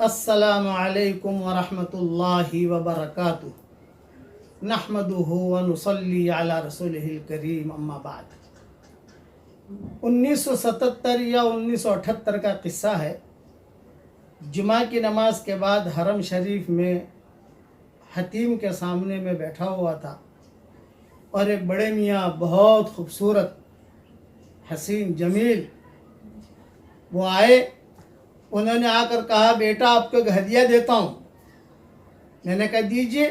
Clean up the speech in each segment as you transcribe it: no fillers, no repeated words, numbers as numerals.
السلام علیکم ورحمۃ اللہ وبرکاتہ نحمدہ ونصلی علی رسولہ الکریم اما بعد 1977 یا 1978 کا قصہ ہے۔ جمعہ کی نماز کے بعد حرم شریف میں حتیم کے سامنے میں بیٹھا ہوا تھا اور ایک بڑے میاں بہت خوبصورت حسین جمیل وہ آئے۔ انہوں نے آ کر کہا بیٹا آپ کو ایک ہدیہ دیتا ہوں۔ میں نے کہا دیجئے۔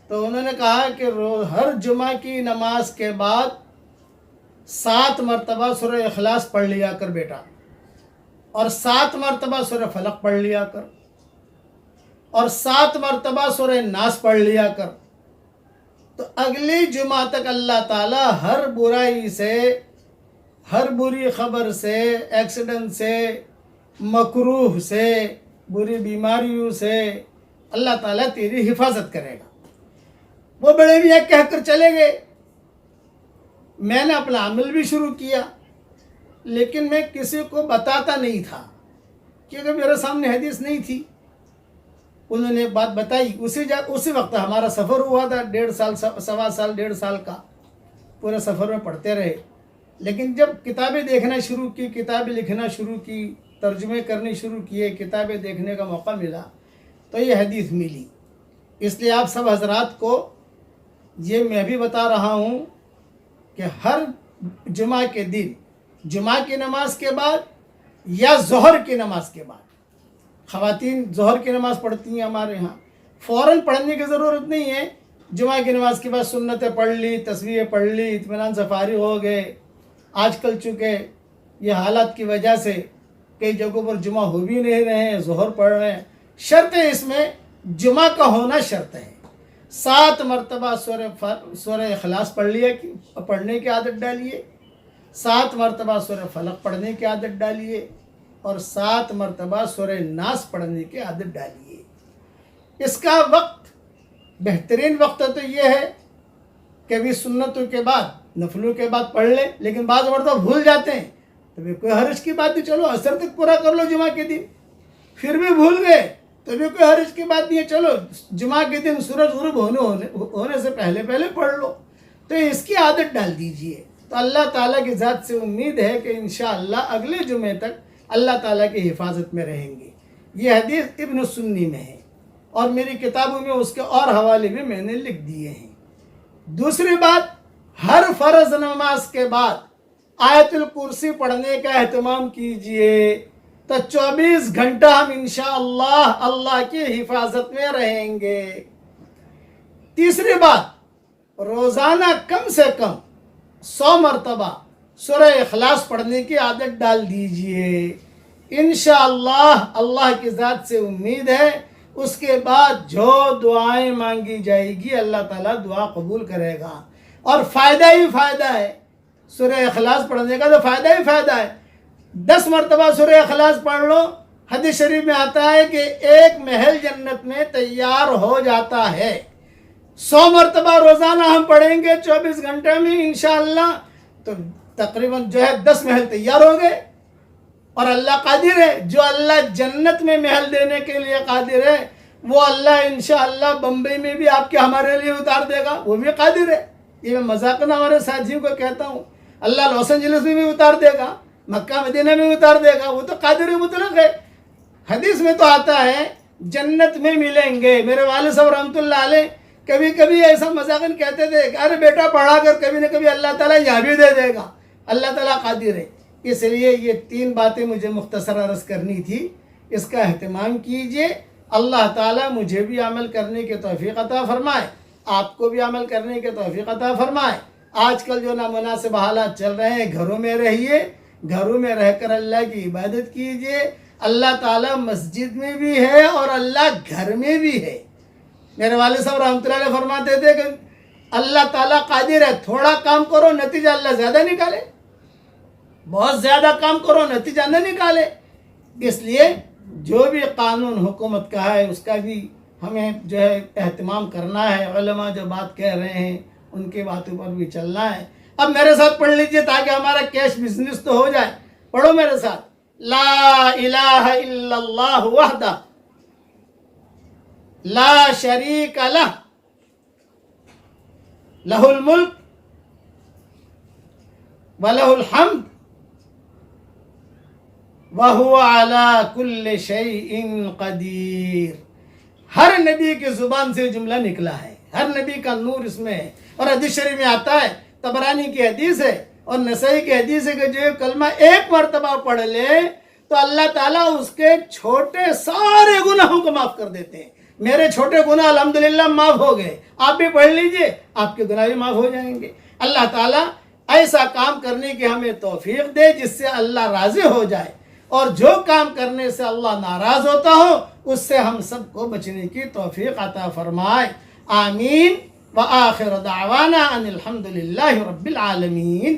تو انہوں نے کہا کہ ہر جمعہ کی نماز کے بعد 7 مرتبہ سورہ اخلاص پڑھ لیا کر بیٹا، اور 7 مرتبہ سورہ فلق پڑھ لیا کر، اور 7 مرتبہ سورہ ناس پڑھ لیا کر۔ تو اگلی جمعہ تک اللہ تعالیٰ ہر برائی سے، ہر بری خبر سے، ایکسیڈنٹ سے، مکروہ سے، بری بیماریوں سے اللہ تعالیٰ تیری حفاظت کرے گا۔ وہ بڑے میاں کہہ کر چلے گئے۔ میں نے اپنا عمل بھی شروع کیا، لیکن میں کسی کو بتاتا نہیں تھا کیونکہ میرے سامنے حدیث نہیں تھی۔ انہوں نے بات بتائی، اسی وقت ہمارا سفر ہوا تھا 1.5 سال کا، پورے سفر میں پڑھتے رہے۔ لیکن جب کتابیں دیکھنا شروع کی، کتابیں لکھنا شروع کی، ترجمے کرنے شروع کیے، کتابیں دیکھنے کا موقع ملا تو یہ حدیث ملی۔ اس لیے آپ سب حضرات کو یہ میں بھی بتا رہا ہوں کہ ہر جمعہ کے دن، جمعہ کی نماز کے بعد یا ظہر کی نماز کے بعد، خواتین ظہر کی نماز پڑھتی ہیں ہمارے ہاں، فوراً پڑھنے کی ضرورت نہیں ہے۔ جمعہ کی نماز کے بعد سنتیں پڑھ لی، تسبیحیں پڑھ لی، اطمینان سے فارغ ہو گئے۔ آج کل چونکہ یہ حالات کی وجہ سے کئی جگہوں پر جمعہ ہو بھی نہیں رہے ہیں، ظہر پڑھ رہے ہیں۔ شرط ہے اس میں جمعہ کا ہونا شرط ہے۔ 7 مرتبہ سورہ اخلاص پڑھنے کی عادت ڈالیے، 7 مرتبہ سورہ فلق پڑھنے کی عادت ڈالیے، اور 7 مرتبہ سورہ ناس پڑھنے کی عادت ڈالیے۔ اس کا وقت، بہترین وقت تو یہ ہے کہ بھی سنتوں کے بعد، نفلوں کے بعد پڑھ لیں، لیکن بعض مرتبہ بھول جاتے ہیں تو بھی کوئی حرج کی بات نہیں، چلو عصر تک پورا کر لو جمعہ کے دن۔ پھر بھی بھول گئے تو بھی کوئی حرج کی بات نہیں ہے، چلو جمعہ کے دن سورج غروب ہونے سے پہلے پڑھ لو۔ تو اس کی عادت ڈال دیجئے، تو اللہ تعالیٰ کی ذات سے امید ہے کہ انشاءاللہ اگلے جمعے تک اللہ تعالیٰ کی حفاظت میں رہیں گے۔ یہ حدیث ابن سنی میں ہے، اور میری کتابوں میں اس کے اور حوالے بھی میں نے لکھ دیے ہیں۔ دوسری بات، ہر فرض نماز کے بعد آیت الکرسی پڑھنے کا اہتمام کیجئے، تو 24 گھنٹہ ہم انشاءاللہ اللہ کی حفاظت میں رہیں گے۔ تیسری بات، روزانہ کم سے کم 100 مرتبہ سورہ اخلاص پڑھنے کی عادت ڈال دیجئے۔ انشاءاللہ اللہ کی ذات سے امید ہے اس کے بعد جو دعائیں مانگی جائے گی اللہ تعالیٰ دعا قبول کرے گا، اور فائدہ ہی فائدہ ہے۔ سورہ اخلاص پڑھنے کا تو فائدہ ہی فائدہ ہے۔ 10 مرتبہ سورہ اخلاص پڑھ لو، حدیث شریف میں آتا ہے کہ ایک محل جنت میں تیار ہو جاتا ہے۔ 100 مرتبہ روزانہ ہم پڑھیں گے 24 گھنٹے میں انشاءاللہ، تو تقریباً 10 محل تیار ہوں گے۔ اور اللہ قادر ہے، جو اللہ جنت میں محل دینے کے لیے قادر ہے، وہ اللہ انشاءاللہ بمبئی میں بھی آپ کے ہمارے لیے اتار دے گا، وہ بھی قادر ہے۔ یہ میں مذاق نہ ہمارے ساتھیوں کو کہتا ہوں، اللہ لاس اینجلس میں بھی اتار دے گا، مکہ مدینہ میں اتار دے گا، وہ تو قادر مطلق ہے۔ حدیث میں تو آتا ہے جنت میں ملیں گے۔ میرے والد صاحب رحمۃ اللہ علیہ کبھی کبھی ایسا مذاقاً کہتے تھے کہ ارے بیٹا پڑھا کر، کبھی نہ کبھی اللہ تعالیٰ یہاں بھی دے دے گا۔ اللہ تعالیٰ قادر ہے۔ اس لیے یہ 3 باتیں مجھے مختصر عرض کرنی تھی، اس کا اہتمام کیجئے۔ اللہ تعالیٰ مجھے بھی عمل کرنے کی توفیق عطا فرمائے، آپ کو بھی عمل کرنے کی توفیق عطا فرمائے۔ آج کل جو نامناسب حالات چل رہے ہیں، گھروں میں رہیے، گھروں میں رہ کر اللہ کی عبادت کیجئے۔ اللہ تعالیٰ مسجد میں بھی ہے اور اللہ گھر میں بھی ہے۔ میرے والد صاحب رحمۃ اللہ علیہ فرماتے تھے کہ اللہ تعالیٰ قادر ہے، تھوڑا کام کرو نتیجہ اللہ زیادہ نکالے، بہت زیادہ کام کرو نتیجہ نہ نکالے۔ اس لیے جو بھی قانون حکومت کا ہے اس کا بھی ہمیں جو ہے اہتمام کرنا ہے، علماء جو بات کہہ رہے ہیں ان کی باتوں پر بھی چلنا ہے۔ اب میرے ساتھ پڑھ لیجئے تاکہ ہمارا کیش بزنس تو ہو جائے۔ پڑھو میرے ساتھ، لا الہ الا اللہ وحدہ لا شریک لہ لہ الملک وَلَهُ الْحَمْدُ وَهُوَ عَلَى كُلِّ شَيْءٍ قَدِيرٌ۔ ہر نبی کی زبان سے جملہ نکلا ہے، ہر نبی کا نور اس میں ہے، اور حدیث شریف میں آتا ہے، طبرانی کی حدیث ہے اور نسائی کی حدیث ہے کہ جو کلمہ ایک مرتبہ پڑھ لے تو اللہ تعالیٰ اس کے چھوٹے سارے گناہوں کو معاف کر دیتے ہیں۔ میرے چھوٹے گناہ الحمدللہ معاف ہو گئے، آپ بھی پڑھ لیجئے، آپ کے گناہ بھی معاف ہو جائیں گے۔ اللہ تعالیٰ ایسا کام کرنے کی ہمیں توفیق دے جس سے اللہ راضی ہو جائے، اور جو کام کرنے سے اللہ ناراض ہوتا ہو اس سے ہم سب کو بچنے کی توفیق عطا فرمائے۔ آمین۔ وآخر دعوانا ان الحمد للہ رب العالمین۔